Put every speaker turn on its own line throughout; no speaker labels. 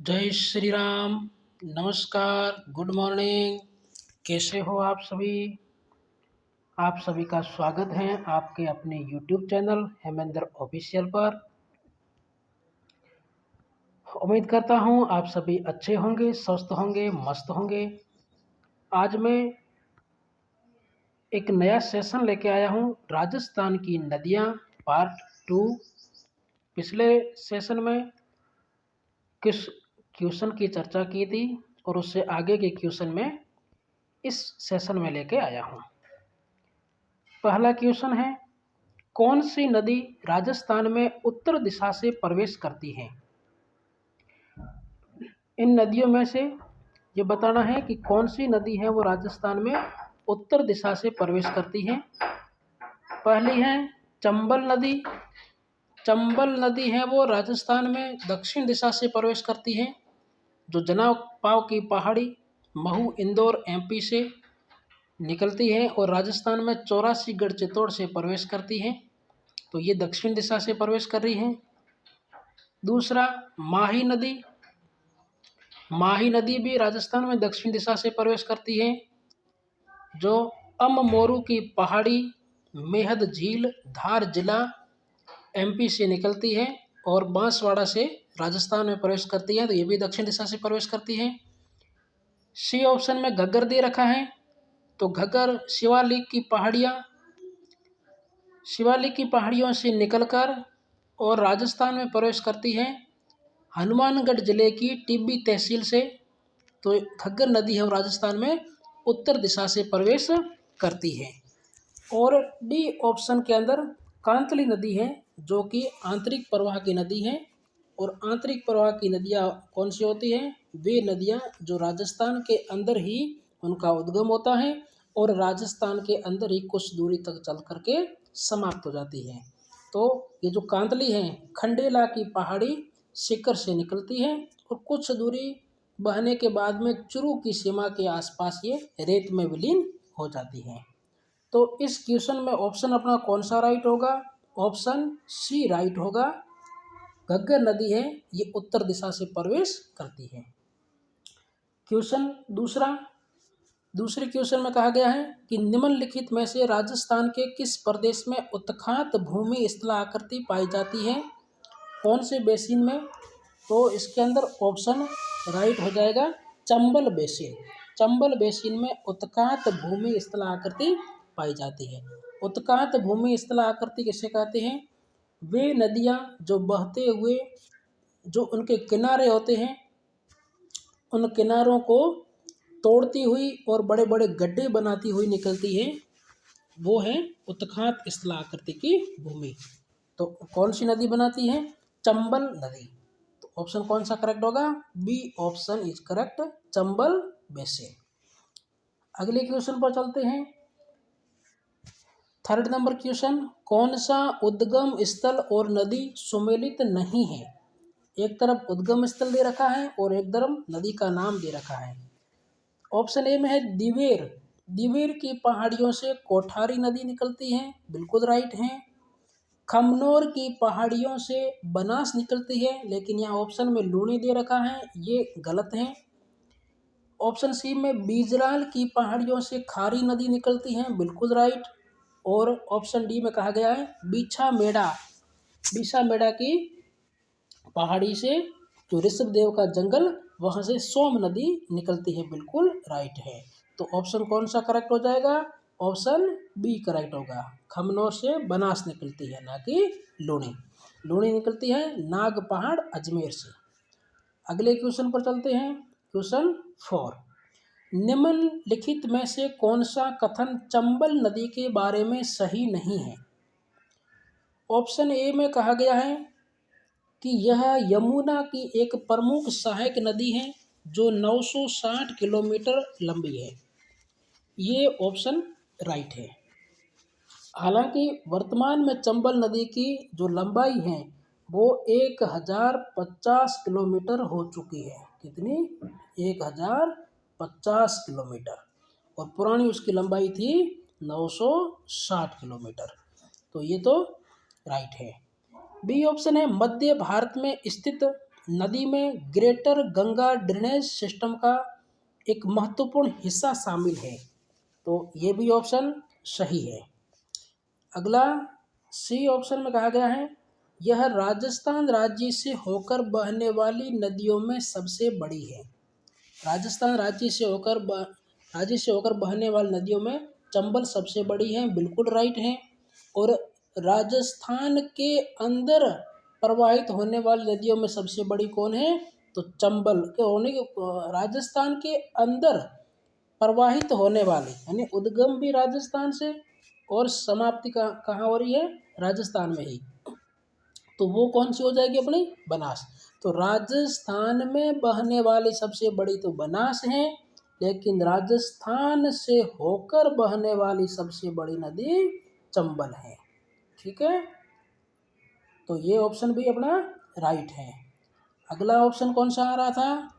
जय श्री राम। नमस्कार, good morning. कैसे हो आप सभी? आप सभी का स्वागत है आपके अपने यूट्यूब चैनल हेमेंद्र ऑफिशियल पर। उम्मीद करता हूँ आप सभी अच्छे होंगे, स्वस्थ होंगे, मस्त होंगे। आज मैं एक नया सेशन लेके आया हूँ, राजस्थान की नदियाँ पार्ट 2। पिछले सेशन में किस क्वेश्चन की चर्चा की थी और उससे आगे के क्वेश्चन में इस सेशन में लेके आया हूँ। पहला क्वेश्चन है, कौन सी नदी राजस्थान में उत्तर दिशा से प्रवेश करती है? इन नदियों में से ये बताना है कि कौन सी नदी है वो राजस्थान में उत्तर दिशा से प्रवेश करती है। पहली है चंबल नदी। चंबल नदी है वो राजस्थान में दक्षिण दिशा से प्रवेश करती है, जो जनाब पाव की पहाड़ी महू इंदौर एमपी से निकलती है और राजस्थान में 84 गढ़ चित्तौड़ से प्रवेश करती है, तो ये दक्षिण दिशा से प्रवेश कर रही है। दूसरा माही नदी। माही नदी भी राजस्थान में दक्षिण दिशा से प्रवेश करती है, जो अममोरू की पहाड़ी मेहद झील धार जिला एमपी से निकलती है और बांसवाड़ा से राजस्थान में प्रवेश करती है, तो ये भी दक्षिण दिशा से प्रवेश करती है। सी ऑप्शन में घग्गर दे रखा है, तो घग्गर शिवालिक की पहाड़ियों से निकलकर और राजस्थान में प्रवेश करती है हनुमानगढ़ जिले की टिब्बी तहसील से, तो घग्गर नदी है वो राजस्थान में उत्तर दिशा से प्रवेश करती है। और डी ऑप्शन के अंदर कांतली नदी है, जो कि आंतरिक प्रवाह की नदी है। और आंतरिक प्रवाह की नदियाँ कौन सी होती हैं? वे नदियाँ जो राजस्थान के अंदर ही उनका उद्गम होता है और राजस्थान के अंदर ही कुछ दूरी तक चल करके समाप्त हो जाती है। तो ये जो कांतली है खंडेला की पहाड़ी शिखर से निकलती है और कुछ दूरी बहने के बाद में चुरू की सीमा के आसपास ये रेत में विलीन हो जाती है। तो इस क्वेश्चन में ऑप्शन अपना कौन सा राइट होगा? ऑप्शन सी राइट होगा। घग्गर नदी है ये उत्तर दिशा से प्रवेश करती है। क्वेश्चन दूसरे क्वेश्चन में कहा गया है कि निम्नलिखित में से राजस्थान के किस प्रदेश में उत्तखात भूमि स्थल आकृति पाई जाती है? कौन से बेसिन में? तो इसके अंदर ऑप्शन राइट हो जाएगा चंबल बेसिन। चंबल बेसिन में उत्तखात भूमि स्थल आकृति पाई जाती है। उत्तखात भूमि स्थल आकृति किसे कहते हैं? वे नदियाँ जो बहते हुए जो उनके किनारे होते हैं, उन किनारों को तोड़ती हुई और बड़े बड़े गड्ढे बनाती हुई निकलती है, वो है उत्तखात स्थल आकृति की भूमि। तो कौन सी नदी बनाती है? चंबल नदी। तो ऑप्शन कौन सा करेक्ट होगा? B option is correct, Chambal basin. अगले क्वेश्चन पर चलते हैं। थर्ड नंबर क्वेश्चन, कौन सा उद्गम स्थल और नदी सुमेलित नहीं है? एक तरफ उद्गम स्थल दे रखा है और एक तरफ नदी का नाम दे रखा है। ऑप्शन ए में है दिवेर। दिवेर की पहाड़ियों से कोठारी नदी निकलती है, बिल्कुल राइट है। खमनोर की पहाड़ियों से बनास निकलती है, लेकिन यहाँ ऑप्शन में लूणी दे रखा है, ये गलत है। ऑप्शन सी में बीजराल की पहाड़ियों से खारी नदी निकलती है, बिल्कुल राइट। और ऑप्शन डी में कहा गया है बीछा मेड़ा की पहाड़ी से जो ऋषभ देव का जंगल वहाँ से सोम नदी निकलती है, बिल्कुल राइट है। तो ऑप्शन कौन सा करेक्ट हो जाएगा? ऑप्शन बी करेक्ट होगा। खमनोर से बनास निकलती है, ना कि लूणी निकलती है नाग पहाड़ अजमेर से। अगले क्वेश्चन पर चलते हैं। क्वेश्चन 4, निम्नलिखित में से कौन सा कथन चंबल नदी के बारे में सही नहीं है? ऑप्शन ए में कहा गया है कि यह यमुना की एक प्रमुख सहायक नदी है जो 960 किलोमीटर लंबी है, ये ऑप्शन राइट है। हालांकि वर्तमान में चंबल नदी की जो लंबाई है वो 1050 किलोमीटर हो चुकी है। कितनी? 1050 किलोमीटर। और पुरानी उसकी लंबाई थी 960 किलोमीटर। तो ये तो राइट है। बी ऑप्शन है मध्य भारत में स्थित नदी में ग्रेटर गंगा ड्रेनेज सिस्टम का एक महत्वपूर्ण हिस्सा शामिल है। तो ये भी ऑप्शन सही है। अगला सी ऑप्शन में कहा गया है यह राजस्थान राज्य से होकर बहने वाली नदियों में सबसे बड़ी है। राजस्थान राज्य से होकर बहने वाली नदियों में चंबल सबसे बड़ी है, बिल्कुल राइट है। और राजस्थान के अंदर प्रवाहित होने वाली नदियों में सबसे बड़ी कौन है? तो चंबल के होने के राजस्थान के अंदर प्रवाहित होने वाली, यानी उद्गम भी राजस्थान से और समाप्ति कहाँ हो रही है? राजस्थान में ही। तो वो कौन सी हो जाएगी अपनी? बनास। तो राजस्थान में बहने वाली सबसे बड़ी तो बनास है, लेकिन राजस्थान से होकर बहने वाली सबसे बड़ी नदी चंबल है। ठीक है, तो ये ऑप्शन भी अपना राइट है। अगला ऑप्शन कौन सा आ रहा था?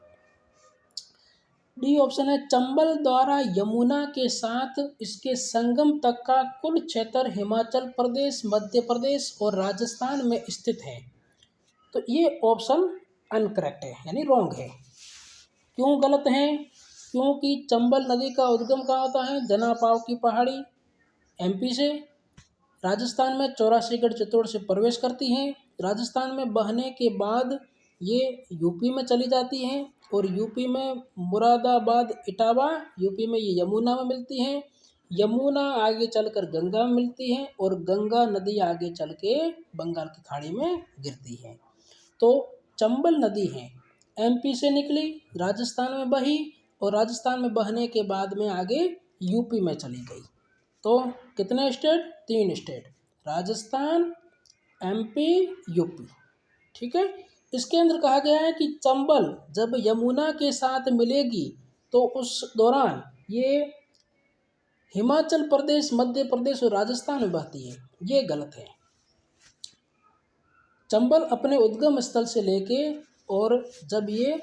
डी ऑप्शन है चंबल द्वारा यमुना के साथ इसके संगम तक का कुल क्षेत्र हिमाचल प्रदेश, मध्य प्रदेश और राजस्थान में स्थित है। तो ये ऑप्शन अनकरेक्ट है, यानी रॉन्ग है। क्यों गलत है? क्योंकि चंबल नदी का उद्गम कहाँ होता है? जनापाव की पहाड़ी एमपी से, राजस्थान में 84गढ़ चित्तौड़ से प्रवेश करती हैं। राजस्थान में बहने के बाद ये यूपी में चली जाती हैं और यूपी में मुरादाबाद, इटावा, यूपी में ये यमुना में मिलती हैं। यमुना आगे चलकर गंगा में मिलती है और गंगा नदी आगे चल के बंगाल की खाड़ी में गिरती है। तो चंबल नदी है एमपी से निकली, राजस्थान में बही और राजस्थान में बहने के बाद में आगे यूपी में चली गई। तो कितने state? 3 state, Rajasthan, MP, UP. ठीक है, इसके अंदर कहा गया है कि चंबल जब यमुना के साथ मिलेगी तो उस दौरान ये हिमाचल प्रदेश, मध्य प्रदेश और राजस्थान में बहती है। ये गलत है। चंबल अपने उद्गम स्थल से लेके और जब ये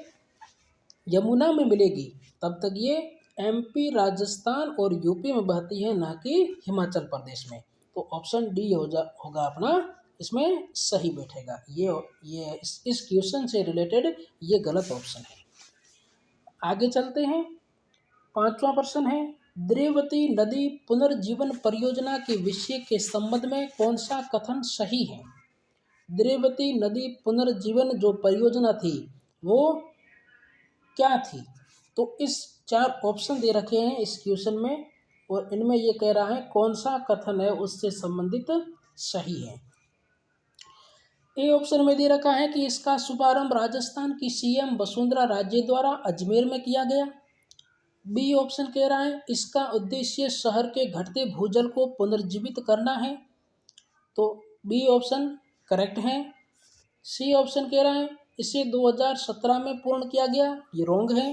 यमुना में मिलेगी तब तक ये एमपी, राजस्थान और यूपी में बहती है, ना कि हिमाचल प्रदेश में। तो ऑप्शन डी होगा अपना इसमें सही बैठेगा। ये इस क्वेश्चन से रिलेटेड ये गलत ऑप्शन है। आगे चलते हैं। 5वां प्रश्न है द्रव्यवती नदी पुनर्जीवन परियोजना के विषय के संबंध में कौन सा कथन सही है? द्रव्यवती नदी पुनर्जीवन जो परियोजना थी वो क्या थी? तो इस 4 ऑप्शन दे रखे हैं इस क्वेश्चन में और इनमें ये कह रहा है कौन सा कथन है उससे संबंधित सही है। ए ऑप्शन में दे रखा है कि इसका शुभारंभ राजस्थान की सीएम वसुंधरा राजे द्वारा अजमेर में किया गया। बी ऑप्शन कह रहा है इसका उद्देश्य शहर के घटते भूजल को पुनर्जीवित करना है। तो बी ऑप्शन करेक्ट है। सी ऑप्शन कह रहा है इसे 2017 में पूर्ण किया गया, ये रॉन्ग है।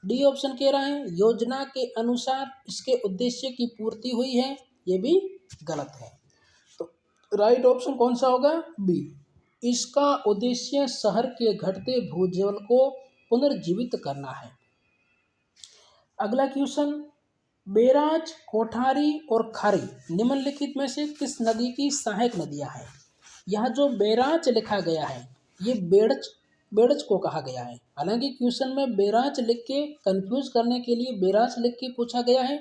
डी ऑप्शन कह रहा है योजना के अनुसार इसके उद्देश्य की पूर्ति हुई है, ये भी गलत है। तो राइट ऑप्शन कौन सा होगा? बी, इसका उद्देश्य शहर के घटते भूजल को पुनर्जीवित करना है। अगला क्वेश्चन बैराज, कोठारी और खारी निम्नलिखित में से किस नदी की सहायक नदियां हैं? यहाँ जो बैराज लिखा गया है ये बेड़च को कहा गया है। हालांकि क्वेश्चन में बैराज लिख के कंफ्यूज करने के लिए बैराज लिख के पूछा गया है,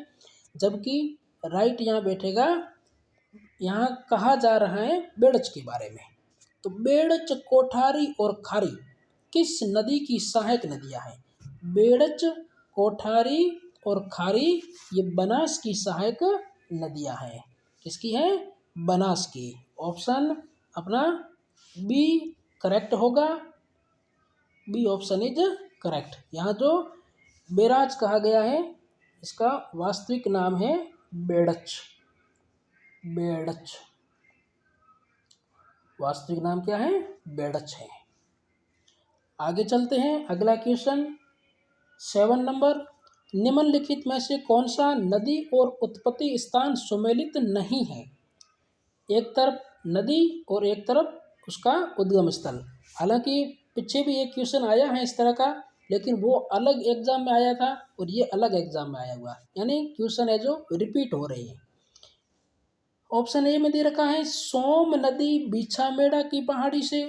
जबकि राइट यहाँ बैठेगा, यहाँ कहा जा रहा है बेड़च के बारे में। तो बेड़च, कोठारी और खारी किस नदी की सहायक नदियां हैं? बेड़च, कोठारी और खारी ये बनास की सहायक नदियां हैं। किसकी है? बनास की। ऑप्शन अपना बी करेक्ट होगा। B option is correct. यहाँ जो बैराज कहा गया है इसका वास्तविक नाम है बेड़च। बेड़च वास्तविक नाम क्या है? बेड़च है। आगे चलते हैं। अगला क्वेश्चन 7 नंबर, निम्नलिखित में से कौन सा नदी और उत्पत्ति स्थान सुमेलित नहीं है? एक तरफ नदी और एक तरफ उसका उद्गम स्थल। हालांकि पीछे भी एक क्वेश्चन आया है इस तरह का, लेकिन वो अलग एग्जाम में आया था और ये अलग एग्जाम में आया हुआ, यानी क्वेश्चन है जो रिपीट हो रही है। ऑप्शन ए में दे रखा है सोम नदी बीछामेड़ा की पहाड़ी से,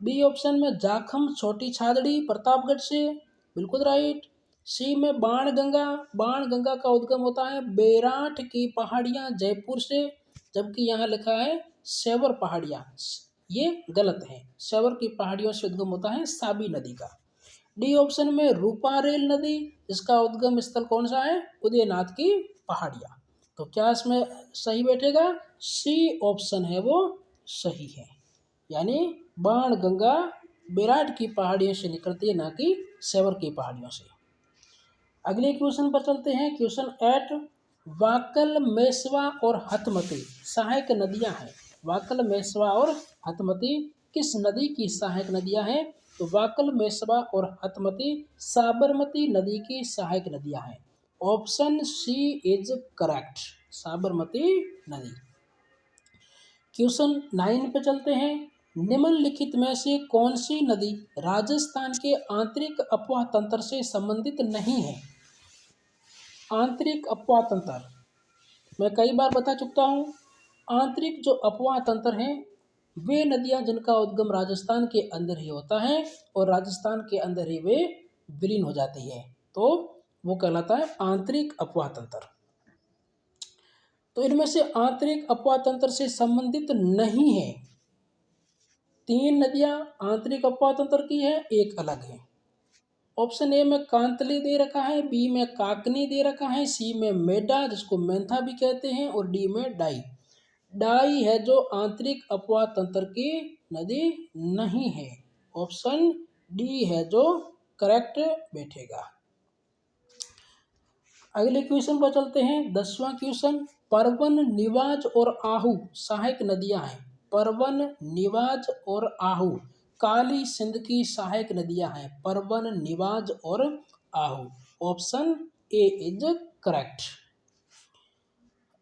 बी ऑप्शन में जाखम छोटी छादड़ी प्रतापगढ़ से, बिल्कुल राइट। सी में बाणगंगा, बाणगंगा का उद्गम होता है बेराठ की पहाड़ियां जयपुर से, जबकि यहाँ लिखा है सेवर पहाड़ियां, ये गलत है। सेवर की पहाड़ियों से उद्गम होता है साबी नदी का। डी ऑप्शन में रूपारेल नदी, इसका उद्गम स्थल कौन सा है, उदयनाथ की पहाड़ियां। तो क्या इसमें सही बैठेगा, सी ऑप्शन है वो सही है, यानी बाणगंगा बेराठ की पहाड़ियों से निकलती है, ना कि सेवर की पहाड़ियों से। अगले क्वेश्चन पर चलते हैं, क्वेश्चन 8। वाकल, मेसवा और हथमती सहायक नदियां हैं। वाकल, मेसवा और हथमती किस नदी की सहायक नदियां हैं, तो वाकल, मेसवा और हथमती साबरमती नदी की सहायक नदियां हैं। Option C is correct, Sabarmati नदी। क्वेश्चन 9 पे चलते हैं, निम्नलिखित में से कौन सी नदी राजस्थान के आंतरिक अपवाह तंत्र से संबंधित नहीं है। आंतरिक अपवाह तंत्र मैं कई बार बता चुका हूँ, आंतरिक जो अपवाह तंत्र हैं वे नदियाँ जिनका उद्गम राजस्थान के अंदर ही होता है और राजस्थान के अंदर ही वे विलीन हो जाती है, तो वो कहलाता है आंतरिक अपवाह तंत्र। तो इनमें से आंतरिक अपवाह तंत्र से संबंधित नहीं है, 3 नदियां आंतरिक अपवाह तंत्र की है, एक अलग है। ऑप्शन ए में कांतली दे रखा है, बी में काकनी दे रखा है, सी में मेडा जिसको मेंथा भी कहते हैं, और डी में डाई। डाई है जो आंतरिक अपवाह तंत्र की नदी नहीं है, ऑप्शन डी है जो करेक्ट बैठेगा। अगले क्वेश्चन पर चलते हैं, 10वां क्वेश्चन। परवन, निवाज और आहू सहायक नदियां हैं। परवन, निवाज और आहू काली सिंध की सहायक नदियां हैं। परवन, निवाज और आहू, ऑप्शन ए इज करेक्ट।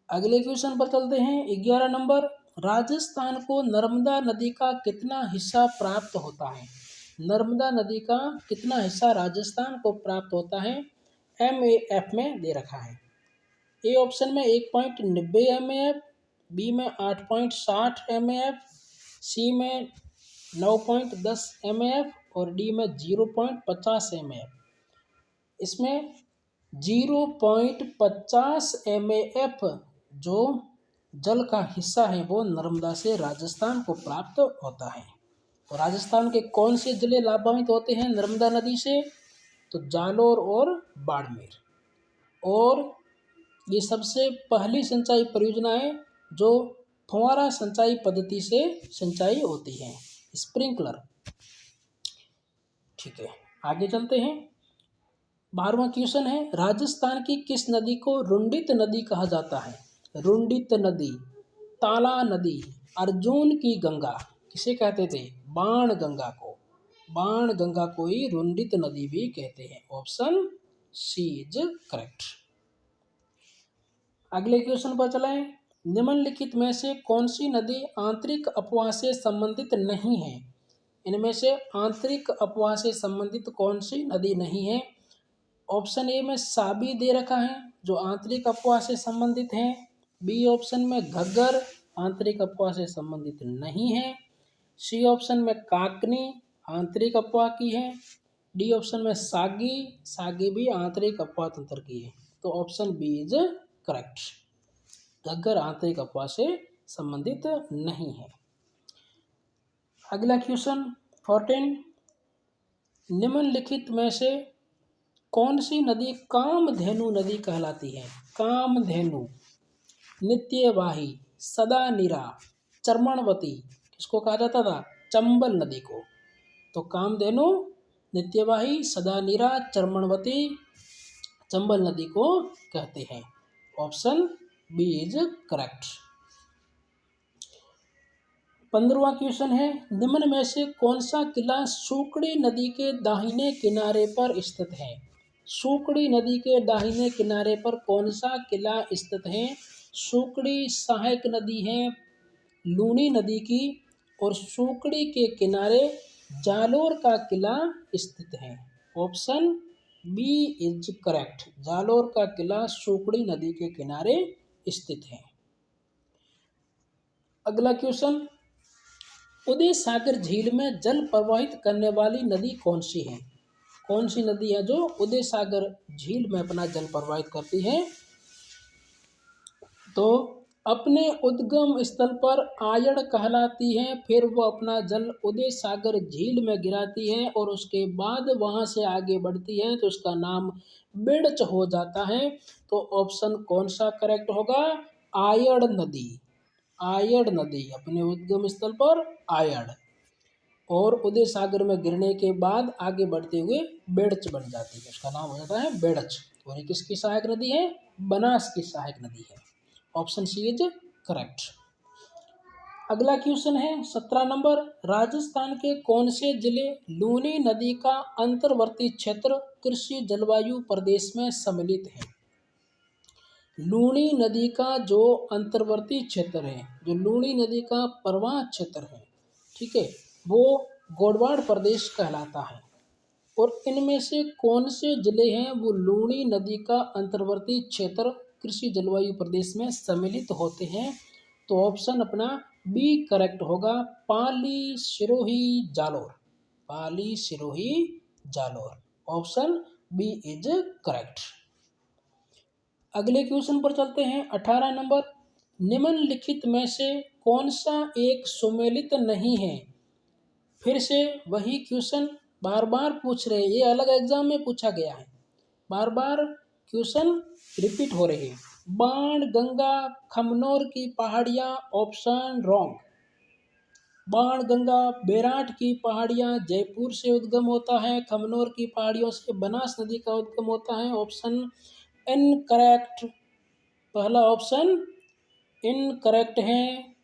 अगले क्वेश्चन पर चलते हैं, 11 नंबर। राजस्थान को नर्मदा नदी का कितना हिस्सा प्राप्त होता है। नर्मदा नदी का कितना हिस्सा राजस्थान को प्राप्त होता है, MAF में दे रखा है। ए ऑप्शन में 1.90 MAF, बी में 8.60 MAF, सी में 9.10 MAF और डी में 0.50 MAF। इसमें 0.50 MAF जो जल का हिस्सा है वो नर्मदा से राजस्थान को प्राप्त होता है। तो राजस्थान के कौन से जिले लाभान्वित होते हैं नर्मदा नदी से, तो जालोर और बाड़मेर। और ये सबसे पहली सिंचाई परियोजना है जो फुहारा सिंचाई पद्धति से सिंचाई होती है, स्प्रिंकलर। ठीक है, आगे चलते हैं। 12वां क्वेश्चन है, राजस्थान की किस नदी को रुंडित नदी कहा जाता है। रुंडित नदी, ताला नदी, अर्जुन की गंगा किसे कहते थे, बाण गंगा को। बाण गंगा को ही रुंडित नदी भी कहते हैं, ऑप्शन सी इज करेक्ट। अगले क्वेश्चन पर चलें, निम्नलिखित में से कौन सी नदी आंतरिक अपवाह से संबंधित नहीं है। इनमें से आंतरिक अपवाह से संबंधित कौन सी नदी नहीं है। ऑप्शन ए में साबी दे रखा है जो आंतरिक अपवाह से संबंधित है, बी ऑप्शन में घग्गर आंतरिक अपवाह से संबंधित नहीं है, सी ऑप्शन में काकनी आंतरिक अपवाह की है, डी ऑप्शन में सागी, सागी भी आंतरिक अपवाह तंत्र की है, तो option B is correct, Ghaggar आंतरिक अपवाह से संबंधित नहीं है। अगला क्वेश्चन 14, निम्नलिखित में से कौन सी नदी कामधेनु नदी कहलाती है। कामधेनु, नित्यवाही, सदानीरा, चर्मणवती किसको कहा जाता था, चंबल नदी को। तो कामधेनु, नित्यवाही, सदानीरा, चर्मणवती चंबल नदी को कहते हैं, ऑप्शन बी इज करेक्ट। 15वां क्वेश्चन है, निम्न में से कौन सा किला सूकड़ी नदी के दाहिने किनारे पर स्थित है। सूकड़ी नदी के दाहिने किनारे पर कौन सा किला स्थित है। सूकड़ी सहायक नदी है लूनी नदी की और सूकड़ी के किनारे जालोर का किला स्थित है, option B is correct. Jalore का किला सूकड़ी नदी के किनारे स्थित है। अगला क्वेश्चन उदय सागर झील में जल प्रवाहित करने वाली नदी कौन सी है? कौन सी नदी है जो उदय सागर झील में अपना जल प्रवाहित करती है? तो अपने उद्गम स्थल पर आयड़ कहलाती है, फिर वो अपना जल उदय सागर झील में गिराती है और उसके बाद वहां से आगे बढ़ती है तो उसका नाम बेड़च हो जाता है। तो ऑप्शन कौन सा करेक्ट होगा? आयड़ नदी। आयड़ नदी अपने उद्गम स्थल पर आयड़ और उदय सागर में गिरने के बाद आगे बढ़ते हुए बेड़च बन जाती है, उसका नाम हो जाता है बेड़च। और ये किसकी सहायक नदी है? बनास की सहायक नदी है। Option C is correct. अगला क्वेश्चन है 17 नंबर, राजस्थान के कौन से जिले लूनी नदी का अंतर्वर्ती क्षेत्र कृषि जलवायु प्रदेश में सम्मिलित है? लूनी नदी का जो अंतर्वर्ती क्षेत्र है, जो लूनी नदी का प्रवाह क्षेत्र है, ठीक है, वो गोडवाड़ प्रदेश कहलाता है। और इनमें से कौन से जिले हैं वो लूनी नदी का अंतर्वर्ती क्षेत्र कृषि जलवायु प्रदेश में सम्मिलित होते हैं? तो ऑप्शन अपना बी करेक्ट होगा, Pali, Sirohi, Jalore. Pali, Sirohi, Jalore. Option B is correct. अगले क्वेश्चन पर चलते हैं 18 नंबर, निम्नलिखित में से कौन सा एक सुमेलित नहीं है? फिर से वही क्वेश्चन बार बार पूछ रहे हैं, ये अलग एग्जाम में पूछा गया है, बार बार क्वेश्चन रिपीट हो रहे हैं। बाण गंगा खमनोर की पहाड़ियाँ, ऑप्शन रॉन्ग। बाण गंगा बेराट की पहाड़ियाँ जयपुर से उद्गम होता है, खमनोर की पहाड़ियों से बनास नदी का उद्गम होता है, ऑप्शन इनकरेक्ट। पहला ऑप्शन इनकरेक्ट है।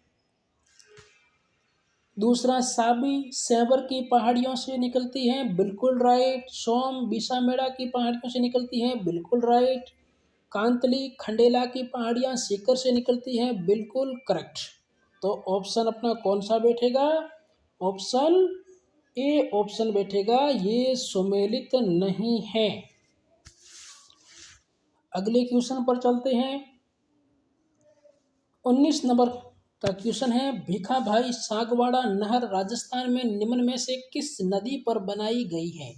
दूसरा, साबी सेवर की पहाड़ियों से निकलती है, बिल्कुल राइट। सोम बिसामेड़ा की पहाड़ियों से निकलती है, बिल्कुल राइट। कांतली खंडेला की पहाड़ियाँ सीकर से निकलती हैं, बिल्कुल करेक्ट। तो ऑप्शन अपना कौन सा बैठेगा? ऑप्शन ए ऑप्शन बैठेगा, ये सुमेलित नहीं है। अगले क्वेश्चन पर चलते हैं। 19 नंबर का क्वेश्चन है, भीखा भाई सागवाड़ा नहर राजस्थान में निम्न में से किस नदी पर बनाई गई है?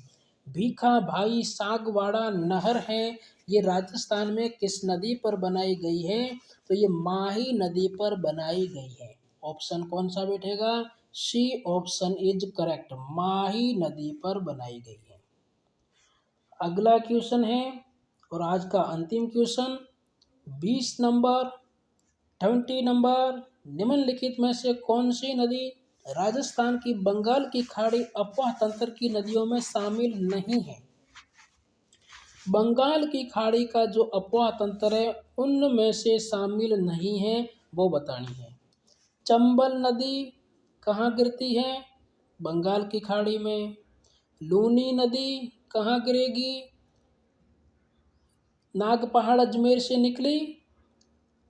भीखा भाई सागवाड़ा नहर है, ये राजस्थान में किस नदी पर बनाई गई है? तो ये माही नदी पर बनाई गई है। ऑप्शन कौन सा बैठेगा? सी ऑप्शन इज करेक्ट, माही नदी पर बनाई गई है। अगला क्वेश्चन है और आज का अंतिम क्वेश्चन 20 नंबर 20 नंबर, निम्नलिखित में से कौन सी नदी राजस्थान की बंगाल की खाड़ी अफवाह तंत्र की नदियों में शामिल नहीं है? बंगाल की खाड़ी का जो अफवाह तंत्र है उनमें से शामिल नहीं है, वो बतानी है। चंबल नदी कहाँ गिरती है? बंगाल की खाड़ी में। लूनी नदी कहाँ गिरेगी? नागपहाड़ अजमेर से निकली,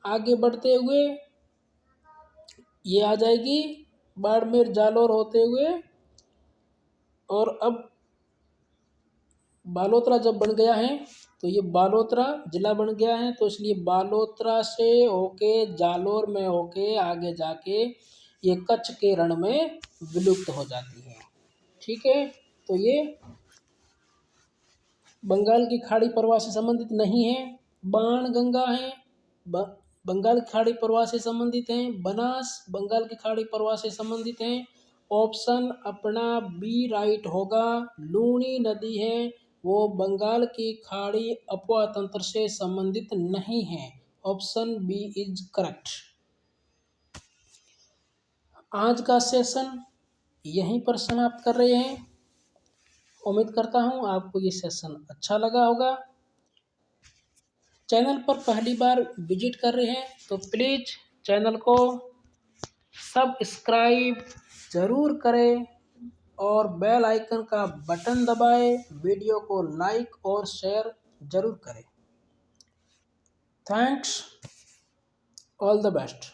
आगे बढ़ते हुए ये आ जाएगी बाड़मेर जालोर होते हुए, और अब बालोतरा जब बन गया है तो ये बालोतरा जिला बन गया है, तो इसलिए बालोतरा से होके जालोर में होके आगे जाके ये कच्छ के रण में विलुप्त हो जाती है। ठीक है, तो ये बंगाल की खाड़ी प्रवाह से संबंधित नहीं है। बाण गंगा है, बंगाल की खाड़ी प्रवाह से संबंधित हैं। बनास बंगाल की खाड़ी प्रवाह से संबंधित हैं। ऑप्शन अपना बी राइट होगा। लूनी नदी है, वो बंगाल की खाड़ी अफवाह तंत्र से संबंधित नहीं है। Option B is correct. आज का सेशन यहीं पर समाप्त कर रहे हैं। उम्मीद करता हूँ आपको ये सेशन अच्छा लगा होगा। चैनल पर पहली बार विजिट कर रहे हैं तो प्लीज़ चैनल को सब्सक्राइब ज़रूर करें और बेल आइकन का बटन दबाएं। वीडियो को लाइक और शेयर ज़रूर करें। Thanks, all the best.